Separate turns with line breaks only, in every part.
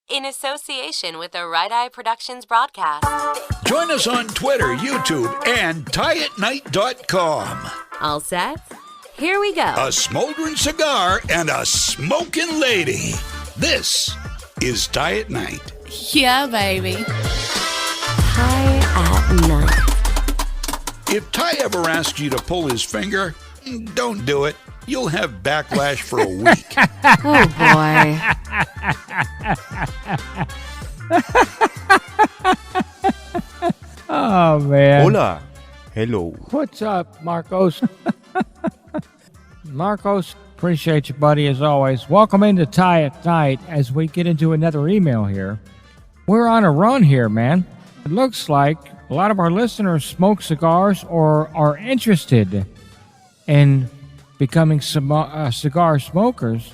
in association with the Right Eye Productions broadcast.
Join us on Twitter, YouTube, and tieatnight.com.
All set? Here we go.
A smoldering cigar and a smoking lady. This is Tie at Night.
Yeah, baby.
Tie at Night.
If Ty ever asks you to pull his finger, don't do it. You'll have backlash for a week.
Oh, boy.
Oh, man.
Hola. Hello.
What's up, Marcos? Marcos, appreciate you, buddy, as always. Welcome into Tie at Night as we get into another email here. We're on a run here, man. It looks like a lot of our listeners smoke cigars or are interested in becoming cigar smokers.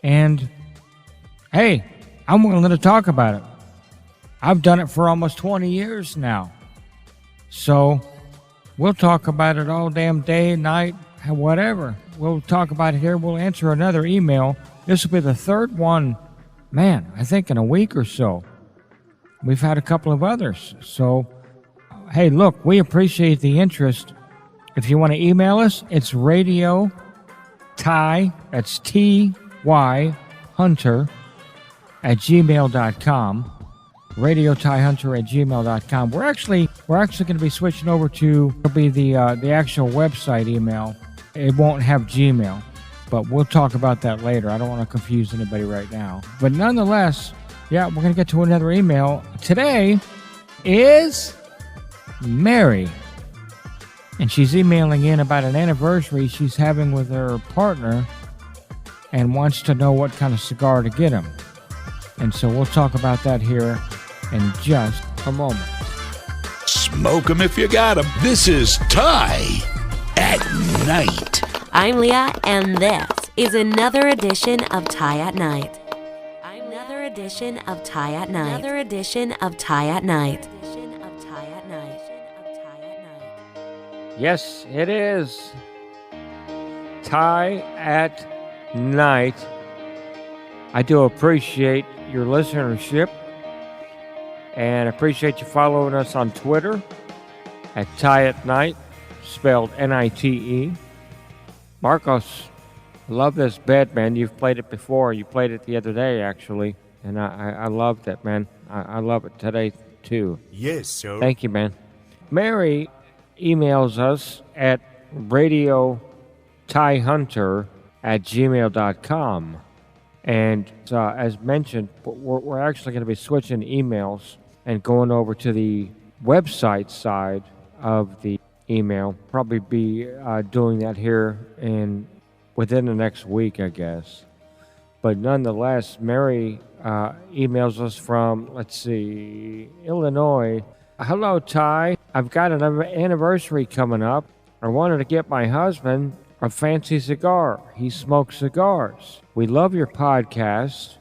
And, hey, I'm willing to talk about it. I've done it for almost 20 years now. So we'll talk about it all damn day, night, whatever. We'll talk about it here. We'll answer another email. This will be the third one, man, I think in a week or so. We've had a couple of others. So, hey, look, we appreciate the interest. If you want to email us, it's radio Ty, that's T-Y, Hunter, at gmail.com. RadioTieHunter@gmail.com. We're actually going to be switching over to the actual website email. It won't have Gmail, but we'll talk about that later. I don't want to confuse anybody right now. But nonetheless, yeah, we're going to get to another email. Today is Mary, and she's emailing in about an anniversary she's having with her partner and wants to know what kind of cigar to get him. And so we'll talk about that here in just a moment.
Smoke 'em if you got 'em. This is Tie at Night.
I'm Leah, and this is another edition of Tie at Night. Another edition of Tie at Night. Another edition of Tie at Night.
Yes, it is Tie at Night. I do appreciate your listenership and appreciate you following us on Twitter at Tie at Night, spelled N-I-T-E. Marcos, I love this bed, man. You've played it before. You played it the other day, actually, and I loved it, man. I love it today, too.
Yes, sir.
Thank you, man. Mary emails us at radiotiehunter@gmail.com. And as mentioned, we're actually going to be switching emails and going over to the website side of the email. Probably be doing that here within the next week, I guess. But nonetheless, Mary emails us from, let's see, Illinois. Hello, Ty. I've got an anniversary coming up. I wanted to get my husband a fancy cigar. He smokes cigars. We love your podcast.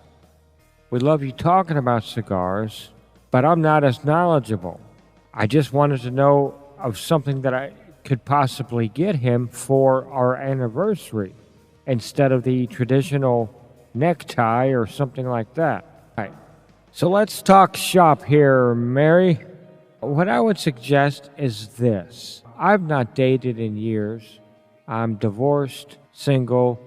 We love you talking about cigars, but I'm not as knowledgeable. I just wanted to know of something that I could possibly get him for our anniversary instead of the traditional necktie or something like that. Right. So let's talk shop here, Mary. What I would suggest is this. I've not dated in years. I'm divorced, single,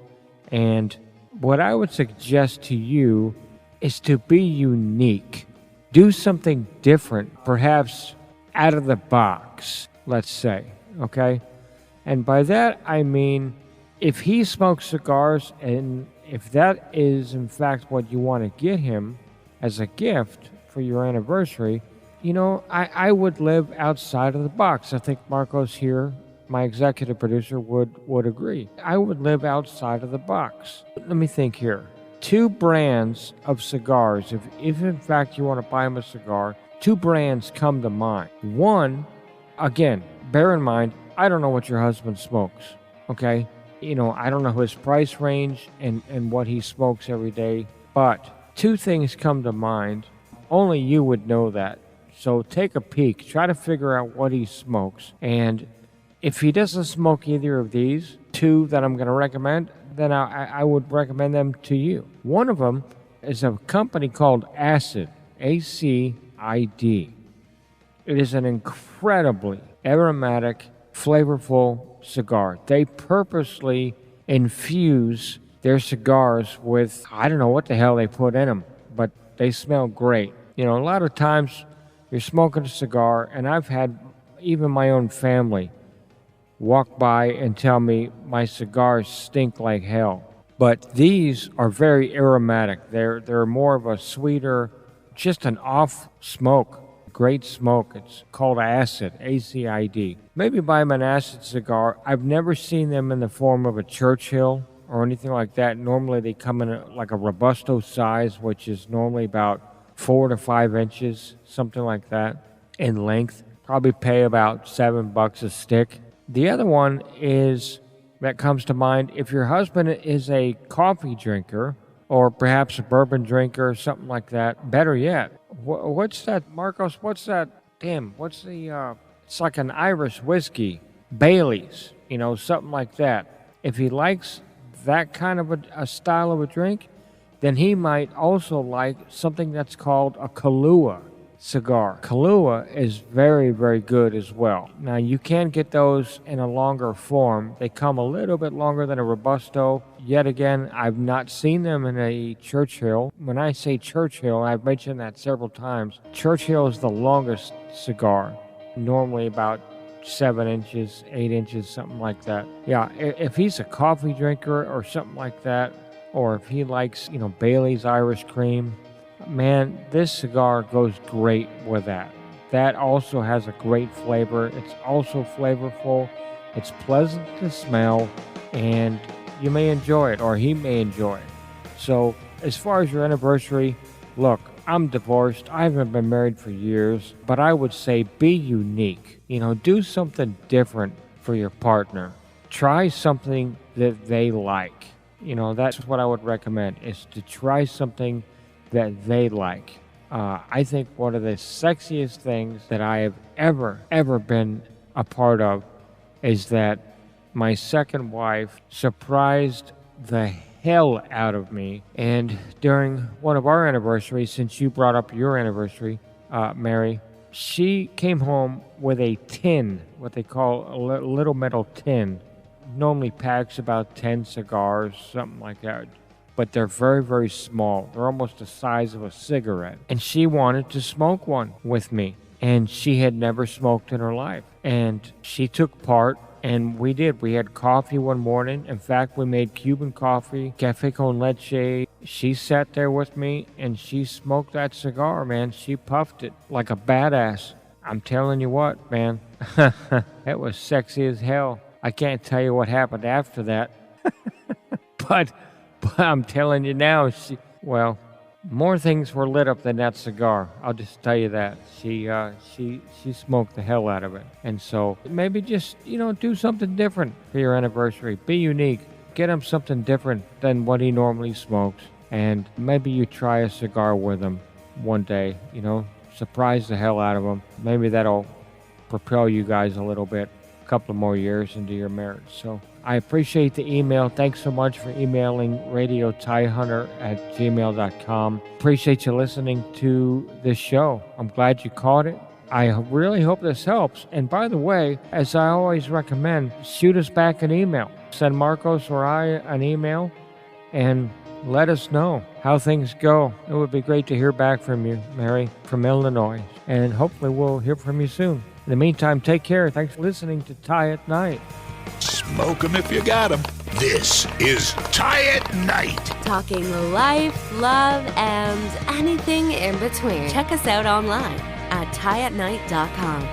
and what I would suggest to you is to be unique. Do something different, perhaps out of the box, let's say, okay? And by that, I mean, if he smokes cigars and if that is in fact what you want to get him as a gift for your anniversary, you know, I would live outside of the box. I think Marcos here, my executive producer, would agree. I would live outside of the box. Let me think here. 2 brands of cigars. If in fact you want to buy him a cigar, 2 brands come to mind. One, again, bear in mind, I don't know what your husband smokes, okay? You know, I don't know his price range and what he smokes every day, but 2 things come to mind. Only you would know that. So take a peek. Try to figure out what he smokes. And if he doesn't smoke either of these 2 that I'm going to recommend, then I would recommend them to you. One of them is a company called Acid, ACID. It is an incredibly aromatic, flavorful cigar. They purposely infuse their cigars with, I don't know what the hell they put in them, but they smell great. You know, a lot of times you're smoking a cigar, and I've had even my own family walk by and tell me my cigars stink like hell. But these are very aromatic. They're more of a sweeter, just an off smoke. Great smoke. It's called Acid, ACID. Maybe buy them an Acid cigar. I've never seen them in the form of a Churchill or anything like that. Normally they come in like a Robusto size, which is normally about 4 to 5 inches, something like that, in length. Probably pay about $7 a stick. The other one is, that comes to mind, if your husband is a coffee drinker, or perhaps a bourbon drinker or something like that, better yet, what's that, Marcos? What's that? Damn, what's the, it's like an Irish whiskey, Bailey's, you know, something like that. If he likes that kind of a style of a drink, then he might also like something that's called a Kahlua cigar. Kahlua is very, very good as well. Now, you can get those in a longer form. They come a little bit longer than a Robusto. Yet again, I've not seen them in a Churchill. When I say Churchill, I've mentioned that several times. Churchill is the longest cigar, normally about 7 inches, 8 inches, something like that. Yeah, if he's a coffee drinker or something like that, or if he likes, you know, Bailey's Irish Cream, man, this cigar goes great with that. That also has a great flavor. It's also flavorful. It's pleasant to smell, and you may enjoy it, or he may enjoy it. So as far as your anniversary, look, I'm divorced. I haven't been married for years, but I would say be unique. You know, do something different for your partner. Try something that they like. You know, that's what I would recommend, is to try something that they like. I think one of the sexiest things that I have ever been a part of is that my second wife surprised the hell out of me. And during one of our anniversaries, since you brought up your anniversary, Mary, she came home with a tin, what they call a little metal tin. Normally packs about 10 cigars, something like that. But they're very, very small. They're almost the size of a cigarette. And she wanted to smoke one with me. And she had never smoked in her life. And she took part, and we did. We had coffee one morning. In fact, we made Cuban coffee, cafe con leche. She sat there with me, and she smoked that cigar, man. She puffed it like a badass. I'm telling you what, man. It was sexy as hell. I can't tell you what happened after that. But I'm telling you now, more things were lit up than that cigar. I'll just tell you that. She smoked the hell out of it. And so maybe just, you know, do something different for your anniversary. Be unique. Get him something different than what he normally smokes. And maybe you try a cigar with him one day, you know, surprise the hell out of him. Maybe that'll propel you guys a little bit, a couple more years into your marriage. So I appreciate the email. Thanks so much for emailing radiotiehunter@gmail.com. Appreciate you listening to this show. I'm glad you caught it. I really hope this helps. And by the way, as I always recommend, shoot us back an email. Send Marcos or I an email and let us know how things go. It would be great to hear back from you, Mary, from Illinois. And hopefully we'll hear from you soon. In the meantime, take care. Thanks for listening to Tie at Night.
Smoke 'em if you got 'em. This is Tie at Night.
Talking life, love, and anything in between. Check us out online at tieatnight.com.